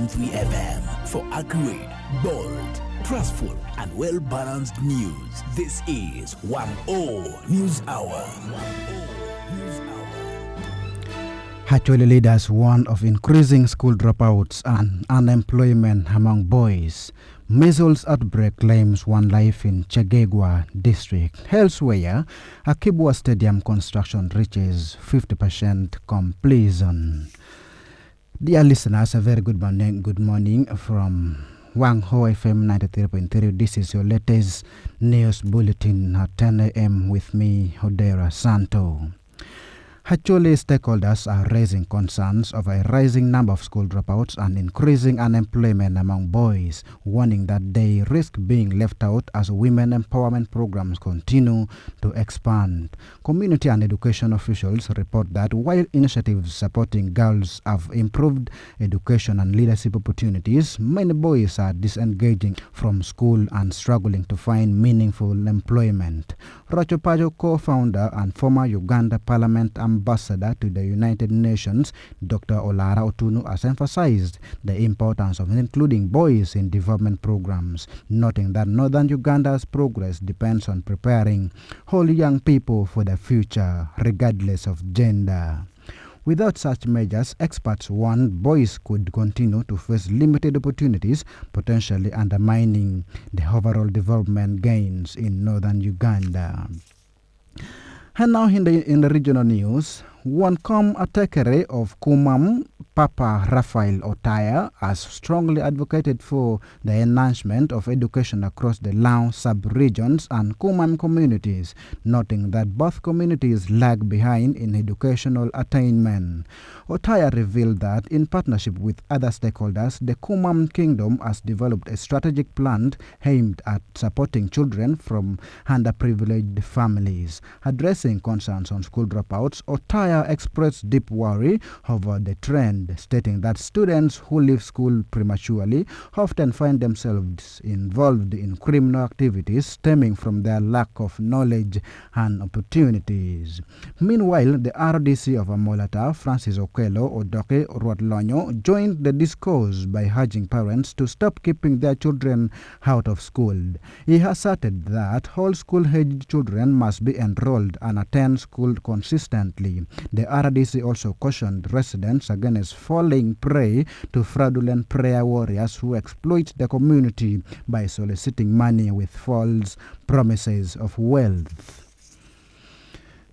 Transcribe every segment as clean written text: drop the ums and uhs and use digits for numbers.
101.3 FM for accurate, bold, trustful, and well-balanced news. This is 1O News Hour. 1O News Hour. Actually, leaders warn of increasing school dropouts and unemployment among boys. Measles outbreak claims one life in Chegegwa district. Elsewhere, Akibwa Stadium construction reaches 50% completion. Dear listeners, a very good morning from Wang FM 93.3. This is your latest news bulletin at 10 a.m. with me, Hodera Santo. Actually, stakeholders are raising concerns of a rising number of school dropouts and increasing unemployment among boys, warning that they risk being left out as women empowerment programs continue to expand. Community and education officials report that while initiatives supporting girls have improved education and leadership opportunities, many boys are disengaging from school and struggling to find meaningful employment. Rachopajo, co-founder and former Uganda Parliament Ambassador to the United Nations, Dr. Olara Otunu, has emphasized the importance of including boys in development programs, noting that northern Uganda's progress depends on preparing whole young people for the future, regardless of gender. Without such measures, experts warn boys could continue to face limited opportunities, potentially undermining the overall development gains in northern Uganda. And now in the regional news, Wancom Atekere of Kumam, Papa Raphael Otaya, has strongly advocated for the enhancement of education across the Lao sub-regions and Kumam communities, noting that both communities lag behind in educational attainment. Otaya revealed that in partnership with other stakeholders, the Kumam Kingdom has developed a strategic plan aimed at supporting children from underprivileged families. Addressing concerns on school dropouts, Otaya expressed deep worry over the trend, stating that students who leave school prematurely often find themselves involved in criminal activities stemming from their lack of knowledge and opportunities. Meanwhile, the RDC of Amolata, Francis Okelo Odoke Ruatlonyo, joined the discourse by urging parents to stop keeping their children out of school. He asserted that all school-aged children must be enrolled and attend school consistently. The RDC also cautioned residents against falling prey to fraudulent prayer warriors who exploit the community by soliciting money with false promises of wealth.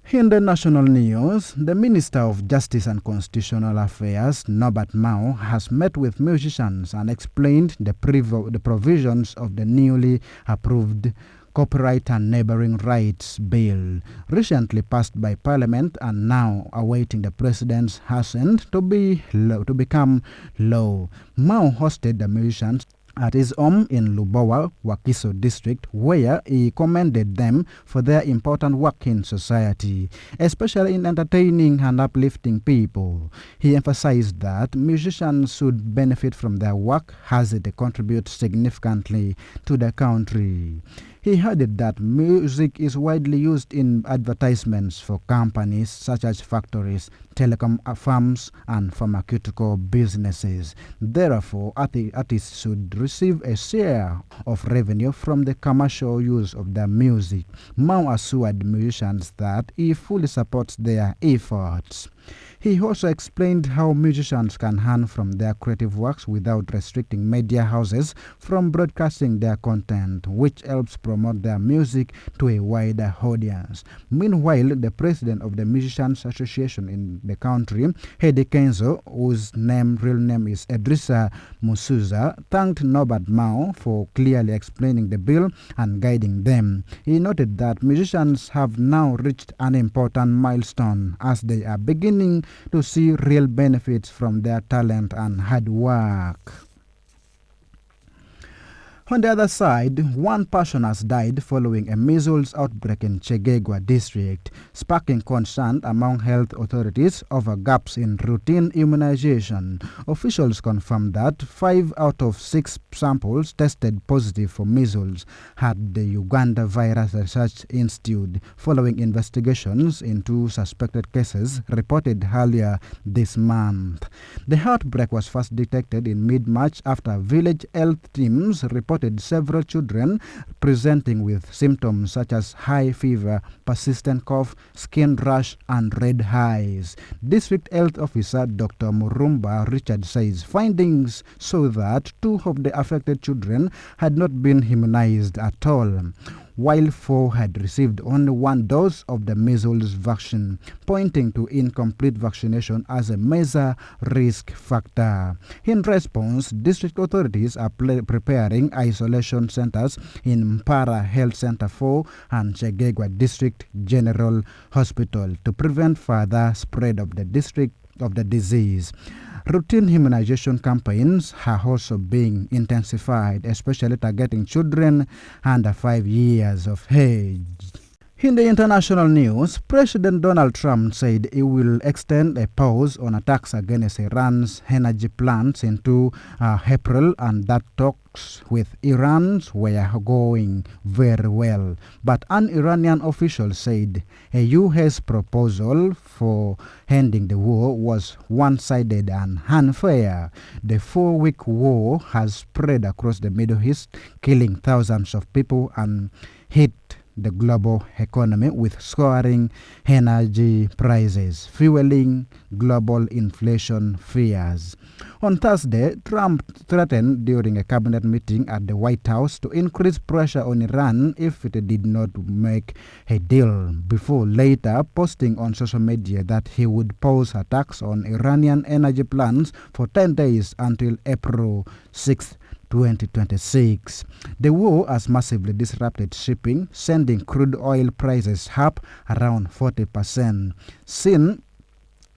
In the national news, the Minister of Justice and Constitutional Affairs, Norbert Mao, has met with musicians and explained the provisions of the newly approved Copyright and Neighboring Rights Bill, recently passed by Parliament and now awaiting the President's assent to become law. Mao hosted the musicians at his home in Lubowa, Wakiso district, where he commended them for their important work in society, especially in entertaining and uplifting people. He emphasized that musicians should benefit from their work as they contribute significantly to the country. He added that music is widely used in advertisements for companies such as factories, telecom firms, and pharmaceutical businesses. Therefore, artists should receive a share of revenue from the commercial use of their music. Mao assured musicians that he fully supports their efforts. He also explained how musicians can earn from their creative works without restricting media houses from broadcasting their content, which helps promote their music to a wider audience. Meanwhile, the president of the Musicians Association in the country, Hedi Kenzo, whose real name is Edrisa Musuza, thanked Norbert Mao for clearly explaining the bill and guiding them. He noted that musicians have now reached an important milestone as they are beginning to see real benefits from their talent and hard work. On the other side, one person has died following a measles outbreak in Chegegwa district, sparking concern among health authorities over gaps in routine immunization. Officials confirmed that 5 out of 6 samples tested positive for measles had the Uganda Virus Research Institute, following investigations into suspected cases reported earlier this month. The outbreak was first detected in mid-March after village health teams reported several children presenting with symptoms such as high fever, persistent cough, skin rash, and red eyes. District Health Officer Dr. Murumba Richard says findings show that 2 of the affected children had not been immunized at all, while 4 had received only 1 dose of the measles vaccine, pointing to incomplete vaccination as a major risk factor. In response, district authorities are preparing isolation centers in Mpara Health Center 4 and Chegegwa District General Hospital to prevent further spread of the disease. Routine immunization campaigns are also being intensified, especially targeting children under 5 years of age. In the international news, President Donald Trump said he will extend a pause on attacks against Iran's energy plants into April, and that talks with Iran were going very well. But an Iranian official said a U.S. proposal for ending the war was one-sided and unfair. The 4-week war has spread across the Middle East, killing thousands of people and hit the global economy with soaring energy prices, fueling global inflation fears. On Thursday, Trump threatened during a cabinet meeting at the White House to increase pressure on Iran if it did not make a deal, before later posting on social media that he would pause attacks on Iranian energy plants for 10 days until April 6th. 2026. The war has massively disrupted shipping, sending crude oil prices up around 40%.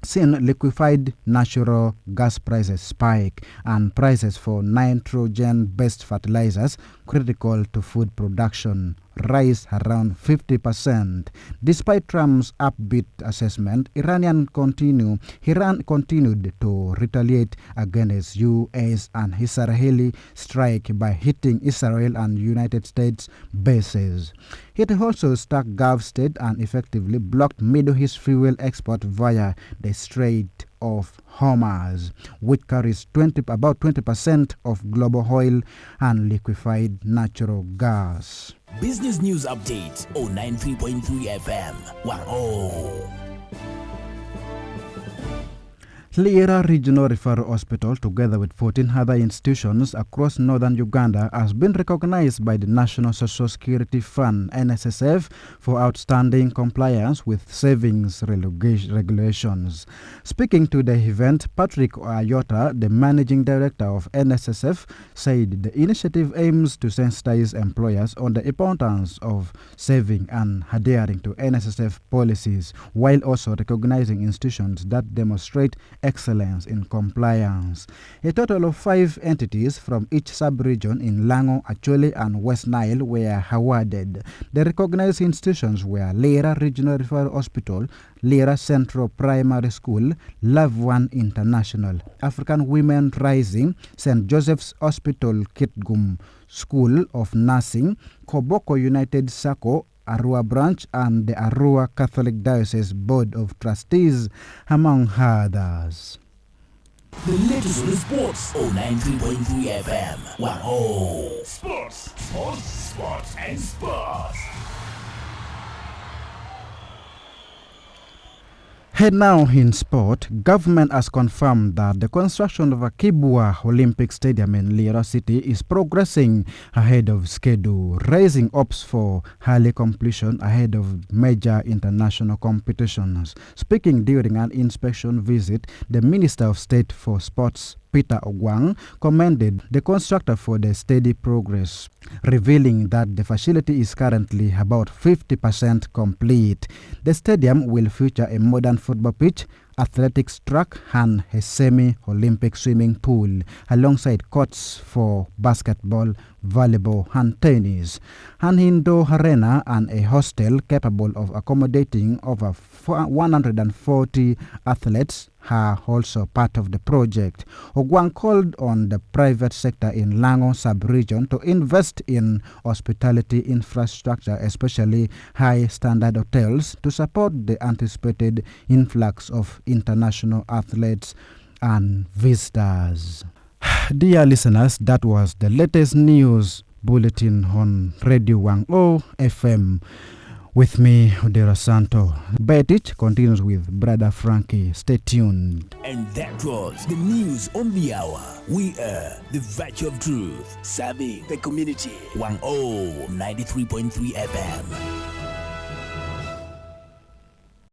Since liquefied natural gas prices spike and prices for nitrogen-based fertilizers critical to food production rise around 50%. Despite Trump's upbeat assessment, Iran continued to retaliate against U.S. and Israeli strike by hitting Israel and United States bases. It also struck Gulf State and effectively blocked Middle East fuel export via the Strait of Hormuz, which carries about 20% of global oil and liquefied natural gas. Business News Update on 93.3 FM. Wow. Lira Regional Referral Hospital, together with 14 other institutions across northern Uganda, has been recognized by the National Social Security Fund (NSSF) for outstanding compliance with savings regulations. Speaking to the event, Patrick Ayota, the managing director of NSSF, said the initiative aims to sensitize employers on the importance of saving and adhering to NSSF policies, while also recognizing institutions that demonstrate excellence in compliance. A total of 5 entities from each sub-region in Lango, Acholi, and West Nile were awarded. The recognized institutions were Lira Regional Referral Hospital, Lira Central Primary School, Love One International, African Women Rising, St. Joseph's Hospital Kitgum School of Nursing, Koboko United Sacco, Arua Branch, and the Arua Catholic Diocese Board of Trustees, among others. The latest on sports on 93.3 FM. Wow. Sports, and sports. Head now in sport, government has confirmed that the construction of a Kibwa Olympic Stadium in Lira City is progressing ahead of schedule, raising hopes for early completion ahead of major international competitions. Speaking during an inspection visit, the Minister of State for Sports, Peter Wang, commended the constructor for the steady progress, revealing that the facility is currently about 50% complete. The stadium will feature a modern football pitch, athletics track and a semi-Olympic swimming pool, alongside courts for basketball, volleyball and tennis. An indoor arena and a hostel capable of accommodating over 140 athletes are also part of the project. Wang called on the private sector in Lango sub-region to invest in hospitality infrastructure, especially high-standard hotels, to support the anticipated influx of international athletes and visitors. Dear listeners, that was the latest news bulletin on Radio Wang FM. With me, Udera Santo. Betich continues with Brother Frankie. Stay tuned. And that was the news on the hour. We are the Virtue of Truth, serving the community. 93.3 FM.